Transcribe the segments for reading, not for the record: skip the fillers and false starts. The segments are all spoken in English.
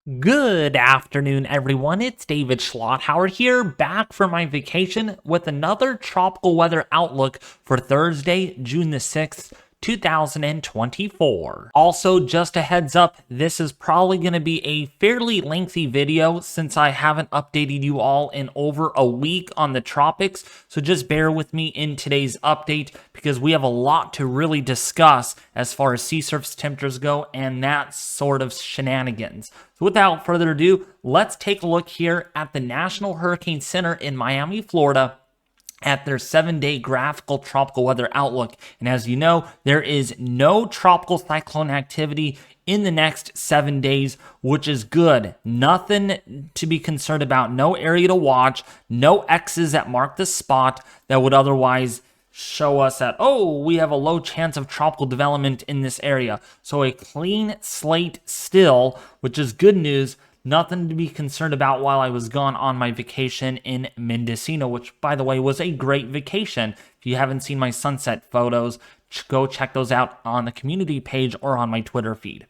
Good afternoon, everyone. It's David Schlotthauer here, back from my vacation with another tropical weather outlook for Thursday, June the 6th, 2024. Also, just a heads up, this is probably going to be a fairly lengthy video since I haven't updated you all in over a week on the tropics, so just bear with me in today's update because we have a lot to really discuss as far as sea surface temperatures go and that sort of shenanigans. So without further ado, let's take a look here at the National Hurricane Center in Miami, Florida, at their 7-day graphical tropical weather outlook. And as you know, there is no tropical cyclone activity in the next 7 days, which is good. Nothing to be concerned about. No area to watch. No X's that mark the spot that would otherwise show us that, oh, we have a low chance of tropical development in this area. So a clean slate still, which is good news. Nothing to be concerned about while I was gone on my vacation in Mendocino, which, by the way, was a great vacation. If you haven't seen my sunset photos, go check those out on the community page or on my Twitter feed.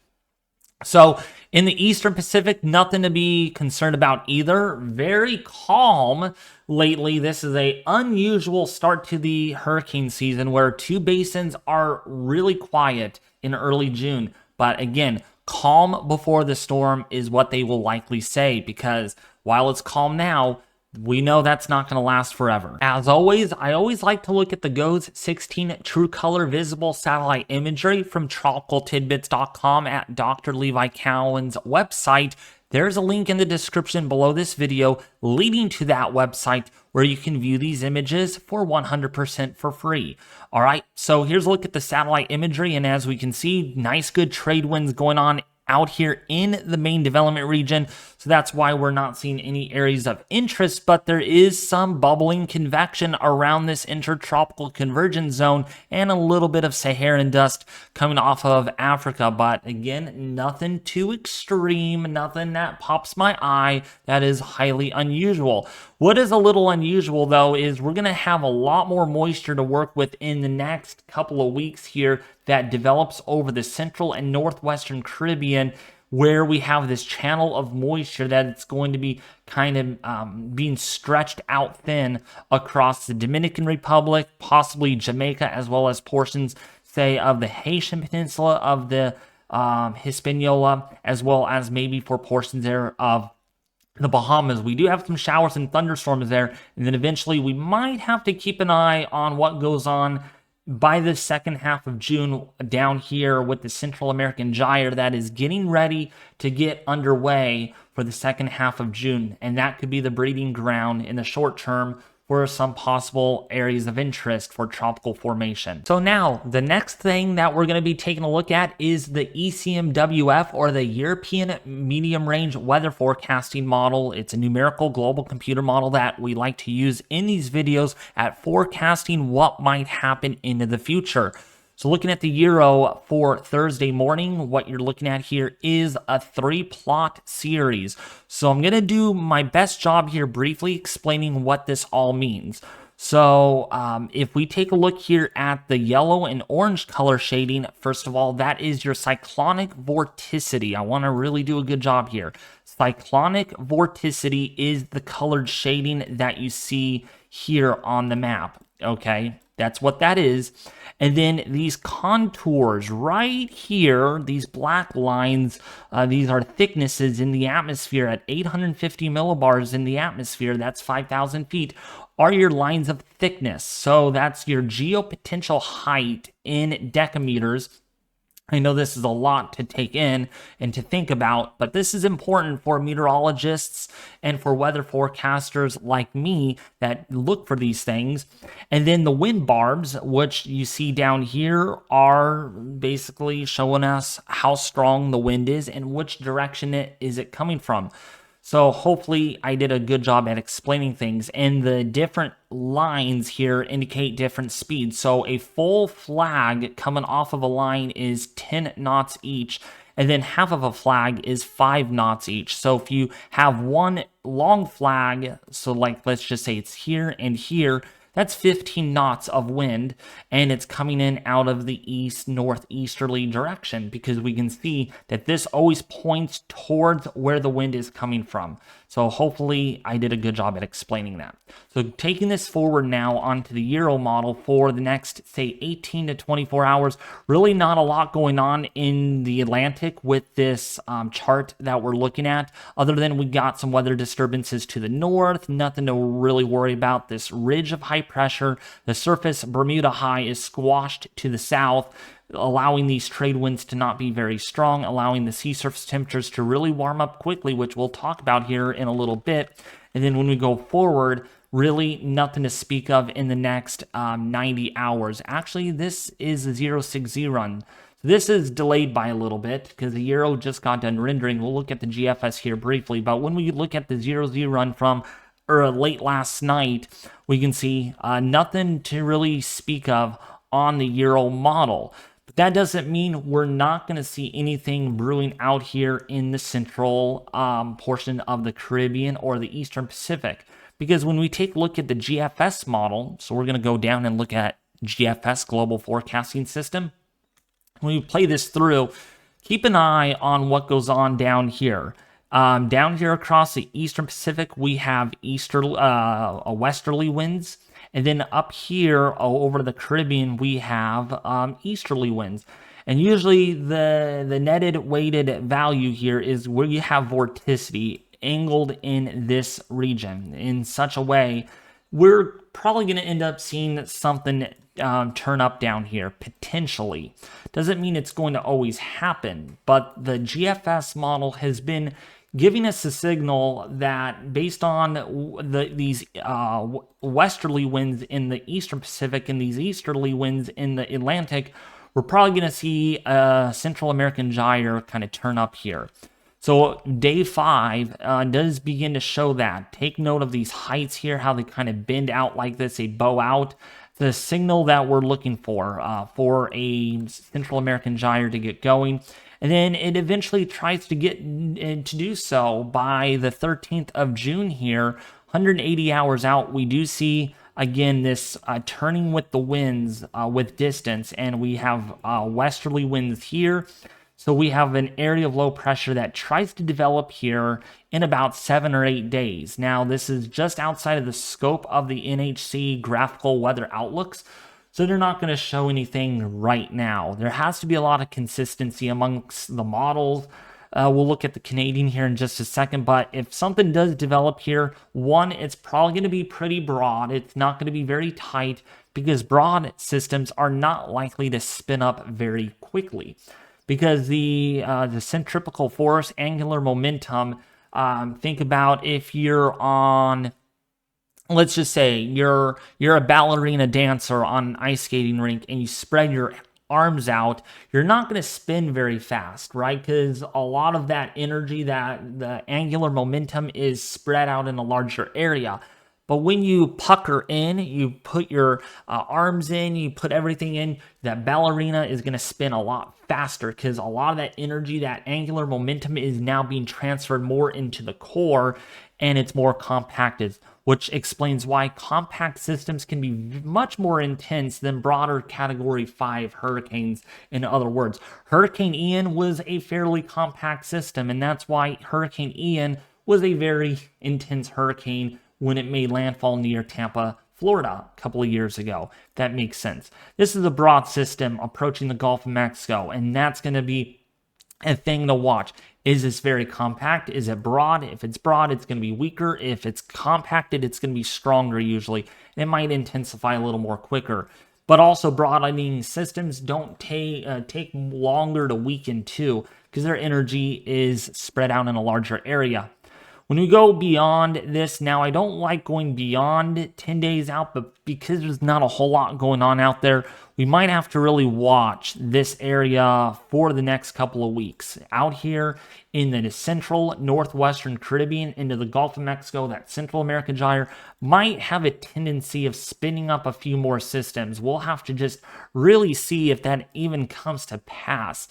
So in the Eastern Pacific, nothing to be concerned about either. Very calm lately. This is an unusual start to the hurricane season where two basins are really quiet in early June. But again, calm before the storm is what they will likely say, because while it's calm now, we know that's not going to last forever. As always, I always like to look at the GOES 16 True Color Visible Satellite Imagery from tropicaltidbits.com at Dr. Levi Cowan's website. There's a link in the description below this video leading to that website where you can view these images for 100% for free. All right, so here's a look at the satellite imagery, and as we can see, nice good trade winds going on out here in the main development region. So that's why we're not seeing any areas of interest, but there is some bubbling convection around this intertropical convergence zone and a little bit of Saharan dust coming off of Africa. But again, nothing too extreme, nothing that pops my eye that is highly unusual. What is a little unusual, though, is we're going to have a lot more moisture to work with in the next couple of weeks here that develops over the central and northwestern Caribbean, where we have this channel of moisture that it's going to be kind of being stretched out thin across the Dominican Republic, possibly Jamaica, as well as portions, say, of the Haitian Peninsula, of the Hispaniola, as well as maybe for portions there of the Bahamas. We do have some showers and thunderstorms there, and then eventually we might have to keep an eye on what goes on by the second half of June down here with the Central American Gyre that is getting ready to get underway for the second half of June. And that could be the breeding ground in the short term for some possible areas of interest for tropical formation. So now, the next thing that we're going to be taking a look at is the ECMWF, or the European Medium Range Weather Forecasting Model. It's a numerical global computer model that we like to use in these videos at forecasting what might happen into the future. So looking at the Euro for Thursday morning, what you're looking at here is a 3-plot series. So I'm going to do my best job here briefly explaining what this all means. So if we take a look here at the yellow and orange color shading, first of all, that is your cyclonic vorticity. I want to really do a good job here. Cyclonic vorticity is the colored shading that you see here on the map, okay? That's what that is. And then these contours right here, these black lines, these are thicknesses in the atmosphere at 850 millibars in the atmosphere, that's 5,000 feet, are your lines of thickness. So that's your geopotential height in decameters. I know this is a lot to take in and to think about, but this is important for meteorologists and for weather forecasters like me that look for these things. And then the wind barbs, which you see down here, are basically showing us how strong the wind is and which direction is it coming from. So hopefully I did a good job at explaining things, and the different lines here indicate different speeds. So a full flag coming off of a line is 10 knots each, and then half of a flag is 5 knots each. So if you have one long flag, so like let's just say it's here and here, That's 15 knots of wind, and it's coming in out of the east northeasterly direction, because we can see that this always points towards where the wind is coming from. So hopefully I did a good job at explaining that. So taking this forward now onto the Euro model for the next, say, 18 to 24 hours, really not a lot going on in the Atlantic with this chart that we're looking at, other than we got some weather disturbances to the north, nothing to really worry about. This ridge of high pressure, the surface Bermuda high is squashed to the south, allowing these trade winds to not be very strong, allowing the sea surface temperatures to really warm up quickly, which we'll talk about here in a little bit. And then when we go forward, really nothing to speak of in the next 90 hours. Actually, this is a 060 run. This is delayed by a little bit because the Euro just got done rendering. We'll look at the GFS here briefly, but when we look at the 00 run from late last night, we can see nothing to really speak of on the Euro model. But that doesn't mean we're not going to see anything brewing out here in the central portion of the Caribbean or the Eastern Pacific. Because when we take a look at the GFS model, so we're going to go down and look at GFS, Global Forecasting System. When we play this through, keep an eye on what goes on down here. Down here across the Eastern Pacific, we have westerly winds. And then up here over the Caribbean, we have easterly winds. And usually the netted weighted value here is where you have vorticity angled in this region in such a way we're probably going to end up seeing something turn up down here, potentially. Doesn't mean it's going to always happen, but the GFS model has been giving us a signal that based on these westerly winds in the Eastern Pacific and these easterly winds in the Atlantic, we're probably going to see a Central American Gyre kind of turn up here. So day 5 does begin to show that. Take note of these heights here, how they kind of bend out like this, they bow out. The signal that we're looking for a Central American Gyre to get going. And then it eventually tries to get to do so by the 13th of June here, 180 hours out. We do see, again, this turning with the winds with distance, and we have westerly winds here. So we have an area of low pressure that tries to develop here in about 7 or 8 days. Now, this is just outside of the scope of the NHC graphical weather outlooks, so they're not going to show anything right now. There has to be a lot of consistency amongst the models. We'll look at the Canadian here in just a second, but if something does develop here, one, it's probably going to be pretty broad. It's not going to be very tight because broad systems are not likely to spin up very quickly. Because the centripetal force, angular momentum, think about if you're on, let's just say you're a ballerina dancer on an ice skating rink and you spread your arms out, you're not going to spin very fast, right? Because a lot of that energy, that the angular momentum is spread out in a larger area. But when you pucker in, you put your arms in, you put everything in, that ballerina is going to spin a lot faster because a lot of that energy, that angular momentum is now being transferred more into the core and it's more compacted, which explains why compact systems can be much more intense than broader Category 5 hurricanes. In other words, Hurricane Ian was a fairly compact system, and that's why Hurricane Ian was a very intense hurricane when it made landfall near Tampa, Florida a couple of years ago. That makes sense. This is a broad system approaching the Gulf of Mexico, and that's going to be a thing to watch. Is this very compact? Is it broad? If it's broad, it's going to be weaker. If it's compacted, it's going to be stronger usually. It might intensify a little more quicker. But also broadening systems don't take longer to weaken too, because their energy is spread out in a larger area. When we go beyond this, now I don't like going beyond 10 days out, but because there's not a whole lot going on out there, we might have to really watch this area for the next couple of weeks. Out here in the central northwestern Caribbean into the Gulf of Mexico, that Central American Gyre might have a tendency of spinning up a few more systems. We'll have to just really see if that even comes to pass.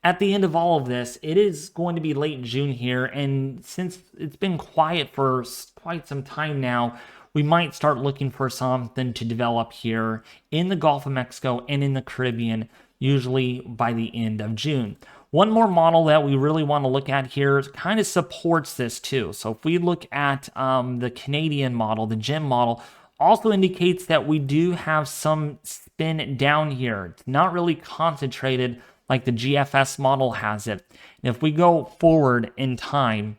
At the end of all of this, it is going to be late June here, and since it's been quiet for quite some time now, we might start looking for something to develop here in the Gulf of Mexico and in the Caribbean, usually by the end of June. One more model that we really want to look at here kind of supports this too. So if we look at the Canadian model, the GEM model, also indicates that we do have some spin down here. It's not really concentrated like the GFS model has it. And if we go forward in time,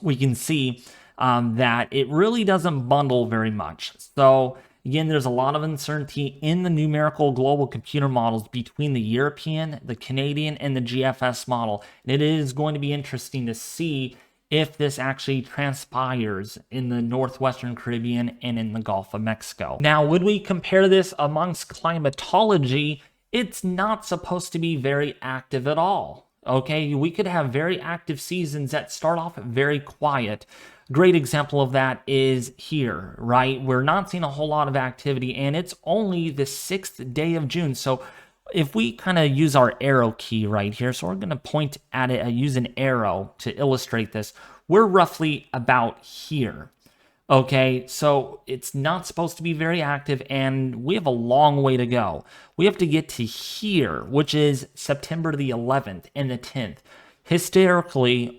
we can see that it really doesn't bundle very much. So again, there's a lot of uncertainty in the numerical global computer models between the European, the Canadian, and the GFS model. And it is going to be interesting to see if this actually transpires in the Northwestern Caribbean and in the Gulf of Mexico. Now, would we compare this amongst climatology? It's not supposed to be very active at all. Okay, we could have very active seasons that start off very quiet. Great example of that is here, right? We're not seeing a whole lot of activity, and it's only the 6th day of June. So if we kind of use our arrow key right here, so we're going to point at it, use an arrow to illustrate this, we're roughly about here. Okay, so it's not supposed to be very active, and we have a long way to go. We have to get to here, which is September the 11th and the 10th. Historically,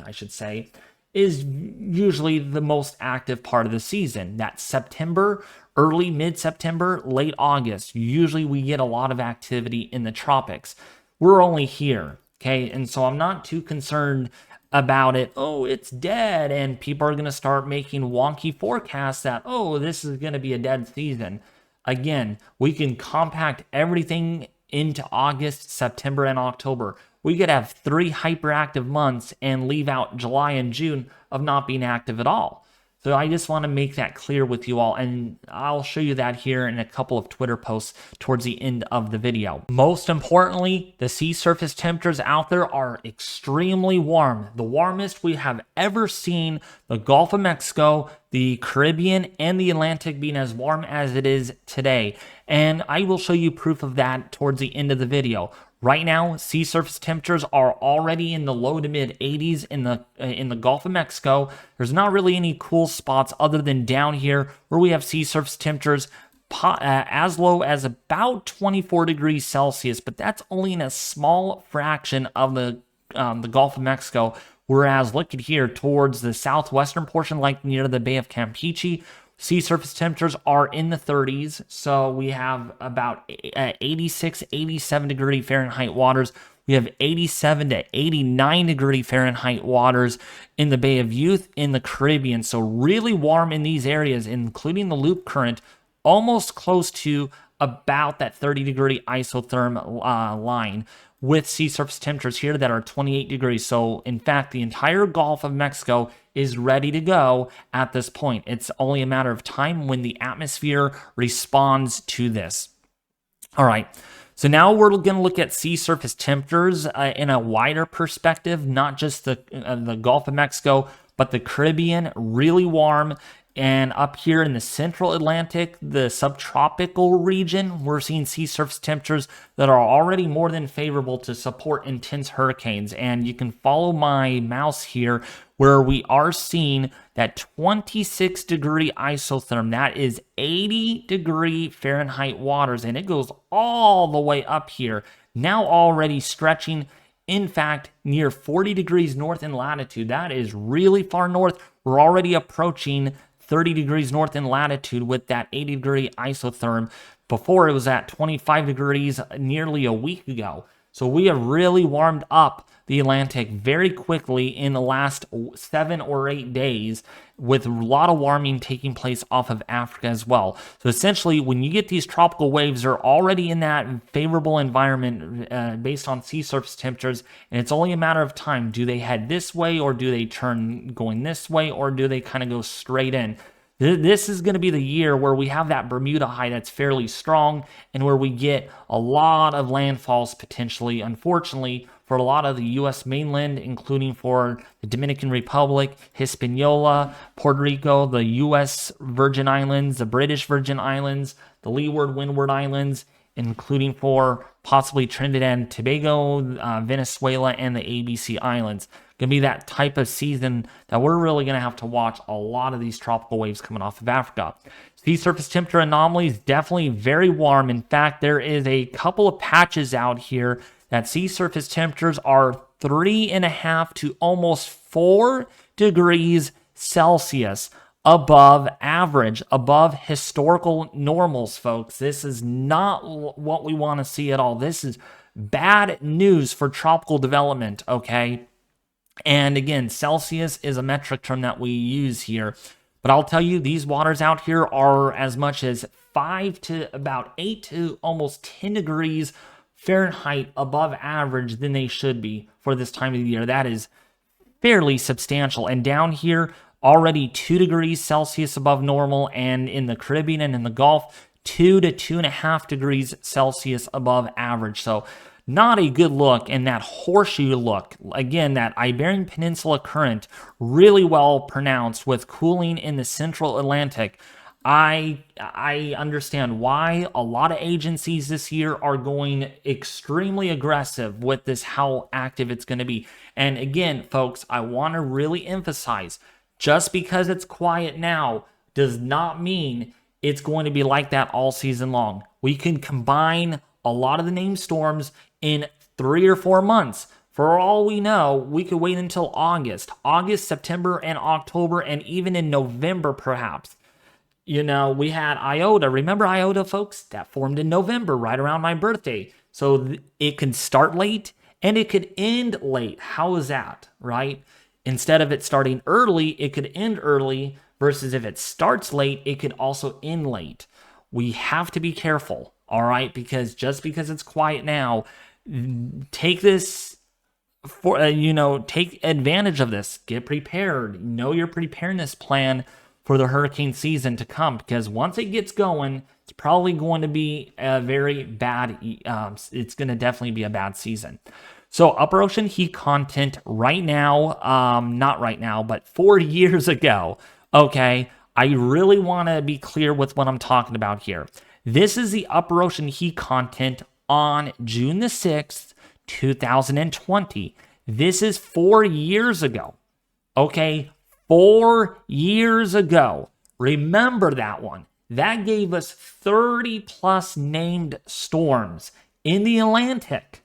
I should say, is usually the most active part of the season. That's September, early mid-September, late August. Usually we get a lot of activity in the tropics. We're only here, okay? And so I'm not too concerned about it. Oh, it's dead, and people are going to start making wonky forecasts that, oh, this is going to be a dead season. Again, we can compact everything into August, September, and October. We could have 3 hyperactive months and leave out July and June of not being active at all. So I just want to make that clear with you all, and I'll show you that here in a couple of Twitter posts towards the end of the video. Most importantly, the sea surface temperatures out there are extremely warm. The warmest we have ever seen, the Gulf of Mexico, the Caribbean, and the Atlantic being as warm as it is today. And I will show you proof of that towards the end of the video. Right now, sea surface temperatures are already in the low to mid 80s in the Gulf of Mexico. There's not really any cool spots other than down here where we have sea surface temperatures as low as about 24 degrees Celsius, but that's only in a small fraction of the Gulf of Mexico. Whereas look at here towards the southwestern portion, like near the Bay of Campeche, sea surface temperatures are in the 30s, so we have about 86, 87 degree Fahrenheit waters. We have 87 to 89 degree Fahrenheit waters in the Bay of Youth in the Caribbean. So really warm in these areas, including the loop current, almost close to about that 30 degree isotherm line, with sea surface temperatures here that are 28 degrees. So in fact, the entire Gulf of Mexico is ready to go at this point. It's only a matter of time when the atmosphere responds to this. All right, so now we're going to look at sea surface temperatures in a wider perspective, not just the Gulf of Mexico, but the Caribbean, really warm. And up here in the central Atlantic, the subtropical region, we're seeing sea surface temperatures that are already more than favorable to support intense hurricanes. And you can follow my mouse here where we are seeing that 26 degree isotherm. That is 80 degree Fahrenheit waters, and it goes all the way up here, now already stretching, in fact, near 40 degrees north in latitude. That is really far north. We're already approaching 30 degrees north in latitude with that 80 degree isotherm. Before it was at 25 degrees nearly a week ago. So we have really warmed up the Atlantic very quickly in the last 7 or 8 days, with a lot of warming taking place off of Africa as well. So essentially, when you get these tropical waves, they're already in that favorable environment based on sea surface temperatures, and it's only a matter of time. Do they head this way, or do they turn going this way, or do they kind of go straight in? This is going to be the year where we have that Bermuda high that's fairly strong, and where we get a lot of landfalls potentially, unfortunately, for a lot of the U.S. mainland, including for the Dominican Republic, Hispaniola, Puerto Rico, the U.S. Virgin Islands, the British Virgin Islands, the Leeward, Windward Islands, including for possibly Trinidad and Tobago, Venezuela, and the ABC Islands. to be that type of season that we're really going to have to watch a lot of these tropical waves coming off of Africa. Sea surface temperature anomalies, definitely very warm. In fact, there is a couple of patches out here that sea surface temperatures are 3.5 to almost 4 degrees Celsius above average, above historical normals, folks. This is not what we want to see at all. This is bad news for tropical development, okay? And again, Celsius is a metric term that we use here. But I'll tell you, these waters out here are as much as 5 to about 8 to almost 10 degrees Fahrenheit above average than they should be for this time of the year. That is fairly substantial. And down here, already 2 degrees Celsius above normal, and in the Caribbean and in the Gulf, 2 to 2.5 degrees Celsius above average. So not a good look. And that horseshoe look, again, that Iberian Peninsula current, really well pronounced with cooling in the central Atlantic. I understand why a lot of agencies this year are going extremely aggressive with this, how active it's going to be. And again, folks, I want to really emphasize, just because it's quiet now does not mean it's going to be like that all season long. We can combine a lot of the named storms in 3 or 4 months. For all we know, we could wait until August, September, and October, and even in November, perhaps. You know, we had Iota. Remember Iota, folks? That formed in November, right around my birthday. So it could start late and it could end late. How is that, right? Instead of it starting early, it could end early, versus if it starts late, it could also end late. We have to be careful, all right? Because just because it's quiet now, take this for, take advantage of this. Get prepared. Know your preparedness plan for the hurricane season to come, because once it gets going, it's probably going to be a very bad, it's going to definitely be a bad season. So upper ocean heat content right now, not right now, but 4 years ago, okay, I really want to be clear with what I'm talking about here. This is the upper ocean heat content on June the 6th, 2020. This is 4 years ago, okay? 4 years ago. Remember that one. That gave us 30 plus named storms in the Atlantic.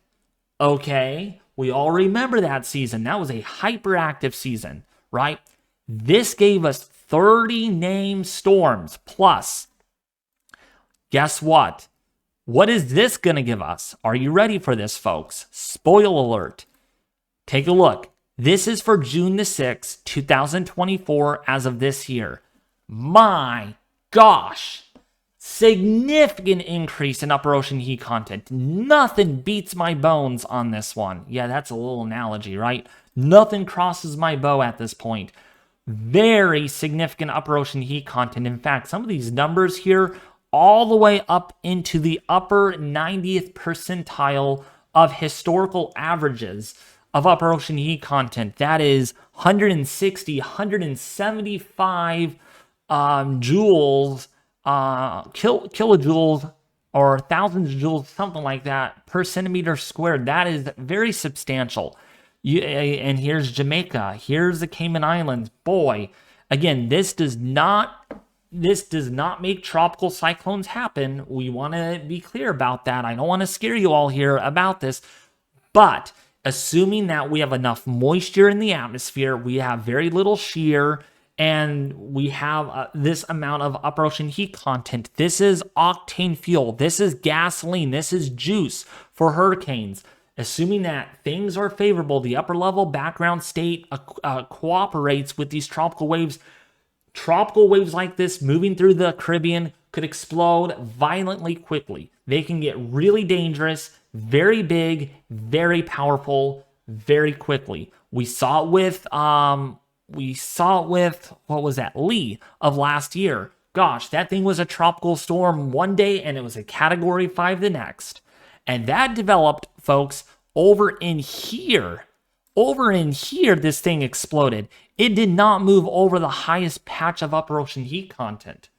Okay, we all remember that season. That was a hyperactive season, right? This gave us 30 named storms plus. Guess what? What is this going to give us? Are you ready for this, folks? Spoil alert. Take a look. This is for June the 6th, 2024, as of this year. My gosh, significant increase in upper ocean heat content. Nothing beats my bones on this one. Yeah, that's a little analogy, right? Nothing crosses my bow at this point. Very significant upper ocean heat content. In fact, some of these numbers here, all the way up into the upper 90th percentile of historical averages of upper ocean heat content. That is 160, 175 joules, kilojoules, or thousands of joules, something like that, per centimeter squared. That is very substantial. And here's Jamaica. Here's the Cayman Islands. Boy, again, this does not make tropical cyclones happen. We want to be clear about that. I don't want to scare you all here about this, but assuming that we have enough moisture in the atmosphere, we have very little shear, and we have this amount of upper ocean heat content. This is octane fuel. This is gasoline. This is juice for hurricanes. Assuming that things are favorable, the upper level background state cooperates with these tropical waves. Tropical waves like this moving through the Caribbean could explode violently quickly. They can get really dangerous, very big, very powerful, very quickly. We saw it with what was that? Lee of last year. Gosh, that thing was a tropical storm one day and it was a category 5 the next. And that developed, folks, over in here. Over in here, this thing exploded. It did not move over the highest patch of upper ocean heat content.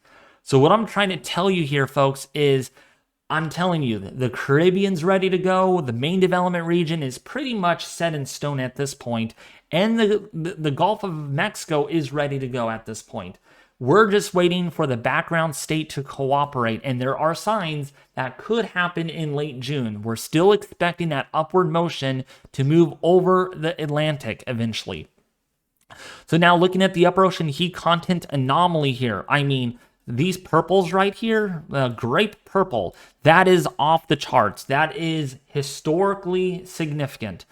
So what I'm trying to tell you here, folks, is I'm telling you, the Caribbean's ready to go. The main development region is pretty much set in stone at this point, and the Gulf of Mexico is ready to go at this point. We're just waiting for the background state to cooperate, and there are signs that could happen in late June. We're still expecting that upward motion to move over the Atlantic eventually. So now looking at the upper ocean heat content anomaly here, I mean, these purples right here, grape purple, that is off the charts. That is historically significant.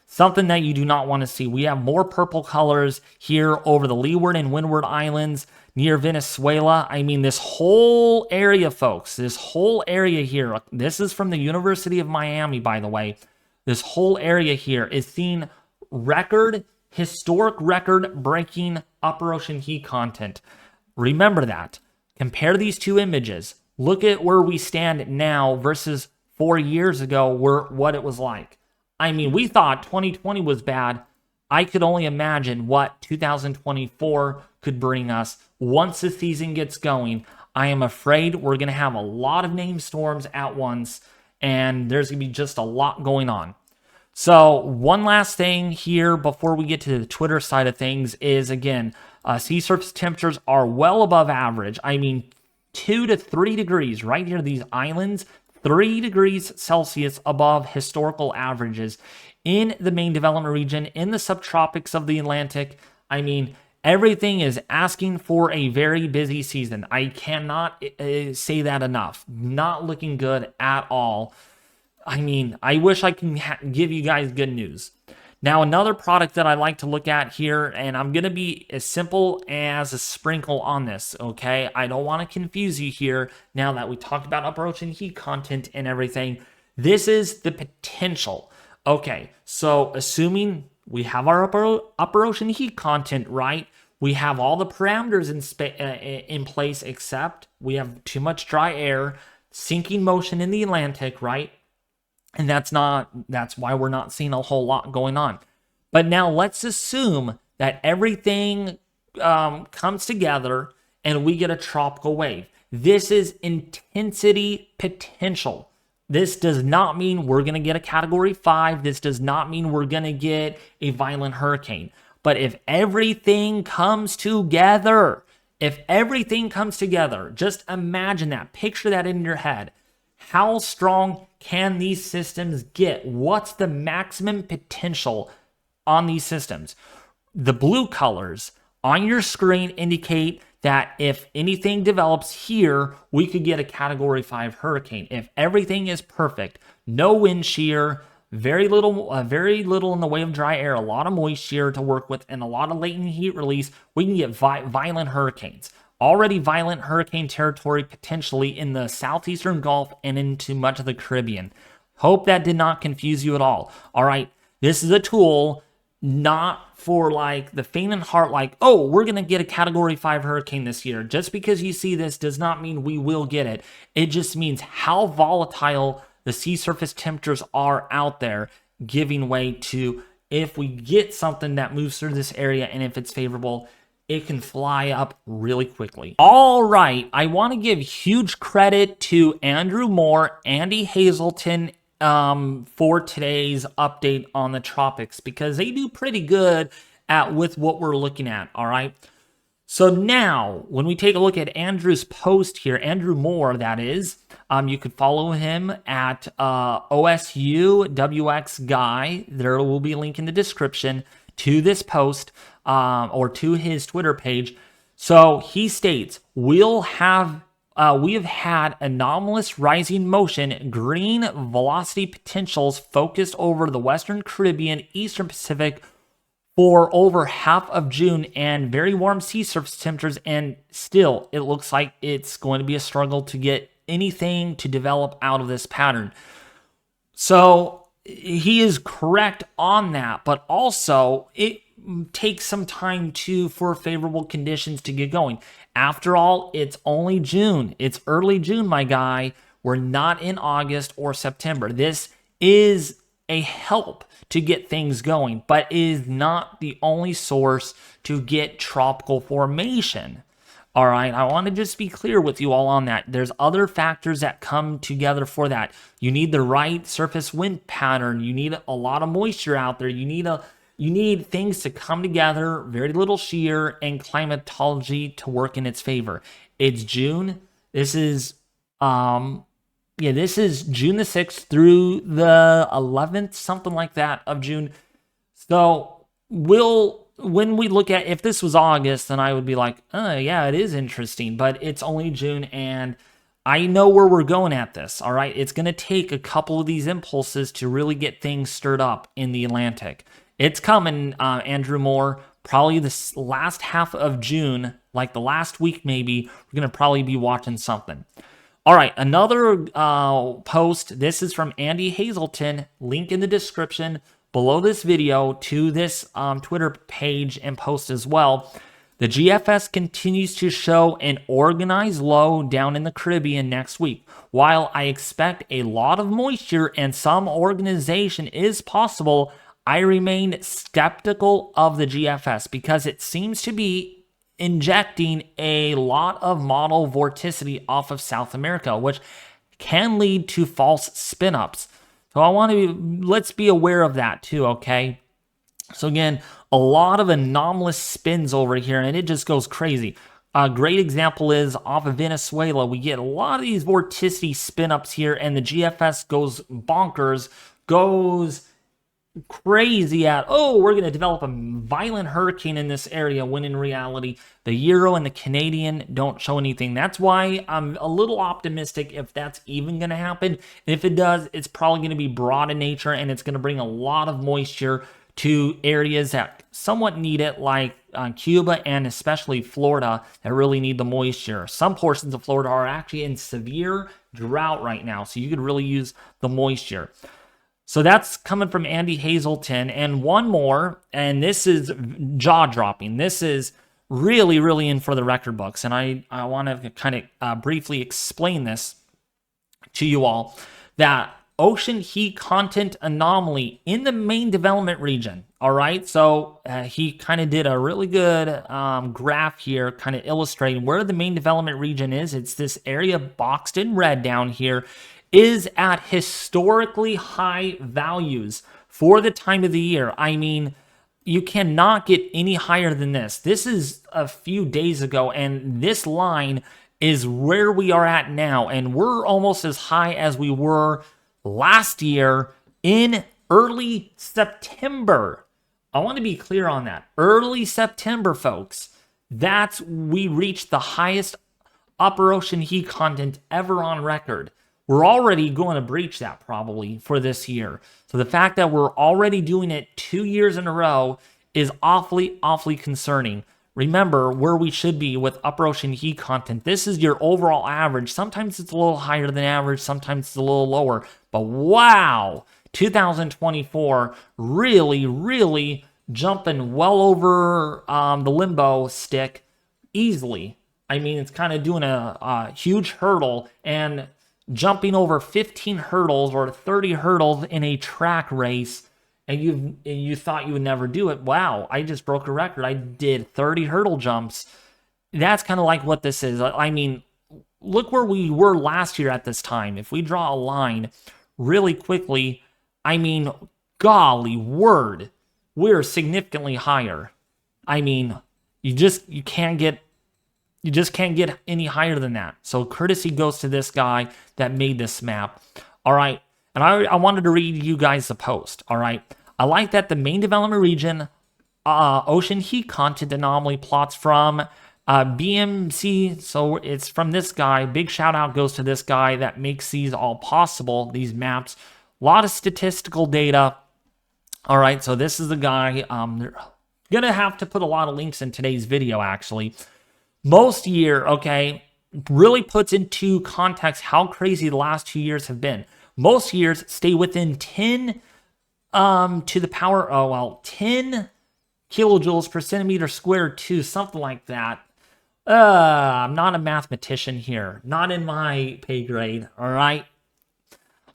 Something that you do not want to see. We have more purple colors here over the Leeward and Windward Islands near Venezuela. I mean, this whole area, folks, this whole area here, this is from the University of Miami, by the way. This whole area here is seeing historic record-breaking upper ocean heat content. Remember that. Compare these two images. Look at where we stand now versus 4 years ago, what it was like. I mean, we thought 2020 was bad. I could only imagine what 2024 could bring us once the season gets going. I am afraid we're going to have a lot of name storms at once, and there's going to be just a lot going on. So one last thing here before we get to the Twitter side of things is, again, sea surface temperatures are well above average. I mean, 2 to 3 degrees right here, these islands, 3 degrees Celsius above historical averages in the main development region, in the subtropics of the Atlantic. I mean, everything is asking for a very busy season. I cannot say that enough. Not looking good at all. I mean, I wish I can give you guys good news. Now, another product that I like to look at here, and I'm going to be as simple as a sprinkle on this, okay? I don't want to confuse you here now that we talked about upper ocean heat content and everything. This is the potential. Okay, so assuming we have our upper ocean heat content, right? We have all the parameters in place, except we have too much dry air, sinking motion in the Atlantic, right? And that's why we're not seeing a whole lot going on. But now let's assume that everything comes together and we get a tropical wave. This is intensity potential. This does not mean we're going to get a Category 5. This does not mean we're going to get a violent hurricane. But if everything comes together, just imagine that. Picture that in your head. How strong can these systems get? What's the maximum potential on these systems? The blue colors on your screen indicate that if anything develops here, we could get a Category 5 hurricane. If everything is perfect, no wind shear, very little in the way of dry air, a lot of moisture to work with, and a lot of latent heat release, we can get violent hurricanes. Already violent hurricane territory potentially in the southeastern Gulf and into much of the Caribbean. Hope that did not confuse you at all. All right, this is a tool not for like the faint in heart, like, oh, we're going to get a Category 5 hurricane this year. Just because you see this does not mean we will get it. It just means how volatile the sea surface temperatures are out there, giving way to if we get something that moves through this area and if it's favorable, it can fly up really quickly. All right, I want to give huge credit to Andrew Moore, Andy Hazelton, for today's update on the tropics, because they do pretty good with what we're looking at, all right? So now, when we take a look at Andrew's post here, Andrew Moore, that is, you could follow him at OSU WX Guy. There will be a link in the description to this post or to his Twitter page. So he states, we have had anomalous rising motion, green velocity potentials focused over the Western Caribbean, Eastern Pacific for over half of June, and very warm sea surface temperatures, and still it looks like it's going to be a struggle to get anything to develop out of this pattern. So he is correct on that, but also it takes some time for favorable conditions to get going. After all, it's only June. It's early June, my guy. We're not in August or September. This is a help to get things going, but is not the only source to get tropical formation. All right, I want to just be clear with you all on that. There's other factors that come together for that. You need the right surface wind pattern. You need a lot of moisture out there. You need things to come together, very little shear, and climatology to work in its favor. It's June. This is this is June the 6th through the 11th, something like that, of June. So when we look at, if this was August, then I would be like, oh, yeah, it is interesting, but it's only June, and I know where we're going at this, all right? It's going to take a couple of these impulses to really get things stirred up in the Atlantic. It's coming, Andrew Moore, probably this last half of June, like the last week maybe, we're going to probably be watching something. All right, another post. This is from Andy Hazelton. Link in the description below this video to this Twitter page and post as well. The GFS continues to show an organized low down in the Caribbean next week. While I expect a lot of moisture and some organization is possible, I remain skeptical of the GFS because it seems to be injecting a lot of model vorticity off of South America, which can lead to false spin-ups. So let's be aware of that too, okay? So again, a lot of anomalous spins over here, and it just goes crazy. A great example is off of Venezuela. We get a lot of these vorticity spin-ups here, and the GFS goes bonkers, goes crazy at, oh, we're going to develop a violent hurricane in this area, when in reality, the Euro and the Canadian don't show anything. That's why I'm a little optimistic if that's even going to happen. And if it does, it's probably going to be broad in nature, and it's going to bring a lot of moisture to areas that somewhat need it, like Cuba and especially Florida, that really need the moisture. Some portions of Florida are actually in severe drought right now, so you could really use the moisture. So that's coming from Andy Hazelton. And one more, and this is jaw-dropping. This is really, really in for the record books. And I want to kind of briefly explain this to you all, that ocean heat content anomaly in the main development region. All right, so he kind of did a really good graph here, kind of illustrating where the main development region is. It's this area boxed in red down here, is at historically high values for the time of the year. I mean, you cannot get any higher than this. This is a few days ago, and this line is where we are at now, and we're almost as high as we were last year in early September. I want to be clear on that. Early September, folks. We reached the highest upper ocean heat content ever on record. We're already going to breach that probably for this year. So the fact that we're already doing it 2 years in a row is awfully, awfully concerning. Remember where we should be with upper ocean heat content. This is your overall average. Sometimes it's a little higher than average. Sometimes it's a little lower. But wow, 2024 really, really jumping well over the limbo stick easily. I mean, it's kind of doing a huge hurdle and jumping over 15 hurdles or 30 hurdles in a track race, and you thought you would never do it. Wow, I just broke a record. I did 30 hurdle jumps. That's kind of like what this is. I mean, look where we were last year at this time. If we draw a line really quickly, I mean, golly word, we're significantly higher. I mean, you just can't get any higher than that. So courtesy goes to this guy that made this map. All right. And I wanted to read you guys the post. All right. I like that the main development region ocean heat content anomaly plots from BMC. So it's from this guy. Big shout out goes to this guy that makes these all possible, these maps. A lot of statistical data. All right. So this is the guy. They're going to have to put a lot of links in today's video, actually. Most year, okay, really puts into context how crazy the last 2 years have been. Most years stay within 10 to the power, 10 kilojoules per centimeter squared too, something like that. I'm not a mathematician here. Not in my pay grade, all right?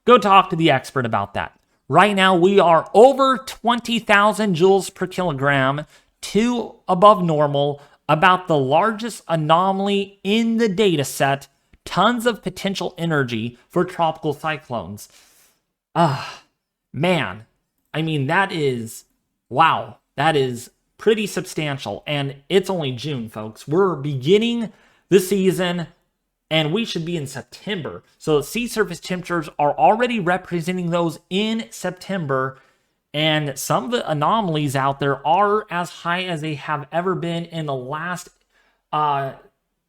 Go talk to the expert about that. Right now, we are over 20,000 joules per kilogram, 2 above normal. about the largest anomaly in the data set, tons of potential energy for tropical cyclones. Man, I mean, that is, wow, that is pretty substantial. And it's only June, folks. We're beginning the season, and we should be in September. So sea surface temperatures are already representing those in September. And some of the anomalies out there are as high as they have ever been in the last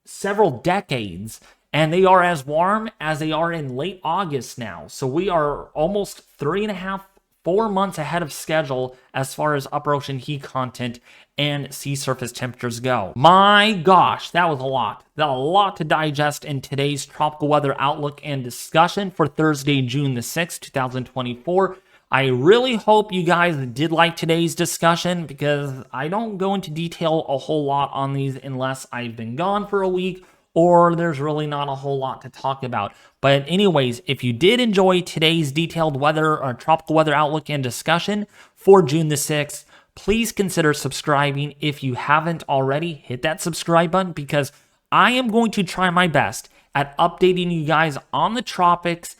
several decades. And they are as warm as they are in late August now. So we are almost 3.5, 4 months ahead of schedule as far as upper ocean heat content and sea surface temperatures go. My gosh, that was a lot. A lot to digest in today's tropical weather outlook and discussion for Thursday, June the 6th, 2024. I really hope you guys did like today's discussion, because I don't go into detail a whole lot on these unless I've been gone for a week or there's really not a whole lot to talk about. But anyways, if you did enjoy today's detailed weather or tropical weather outlook and discussion for June the 6th, please consider subscribing. If you haven't already, hit that subscribe button, because I am going to try my best at updating you guys on the tropics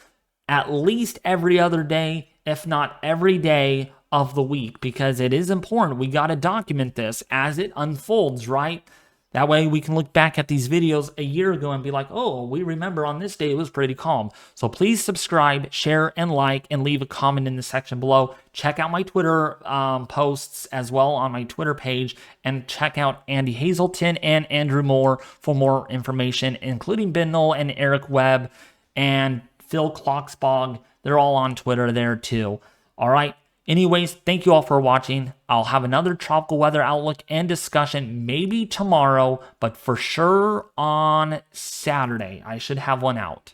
at least every other day, if not every day of the week, because it is important. We got to document this as it unfolds, right? That way we can look back at these videos a year ago and be like, oh, we remember on this day it was pretty calm. So please subscribe, share, and like, and leave a comment in the section below. Check out my Twitter posts as well on my Twitter page, and check out Andy Hazelton and Andrew Moore for more information, including Ben Knoll and Eric Webb and Phil Kloxbog. They're all on Twitter there too. All right. Anyways, thank you all for watching. I'll have another tropical weather outlook and discussion maybe tomorrow, but for sure on Saturday. I should have one out.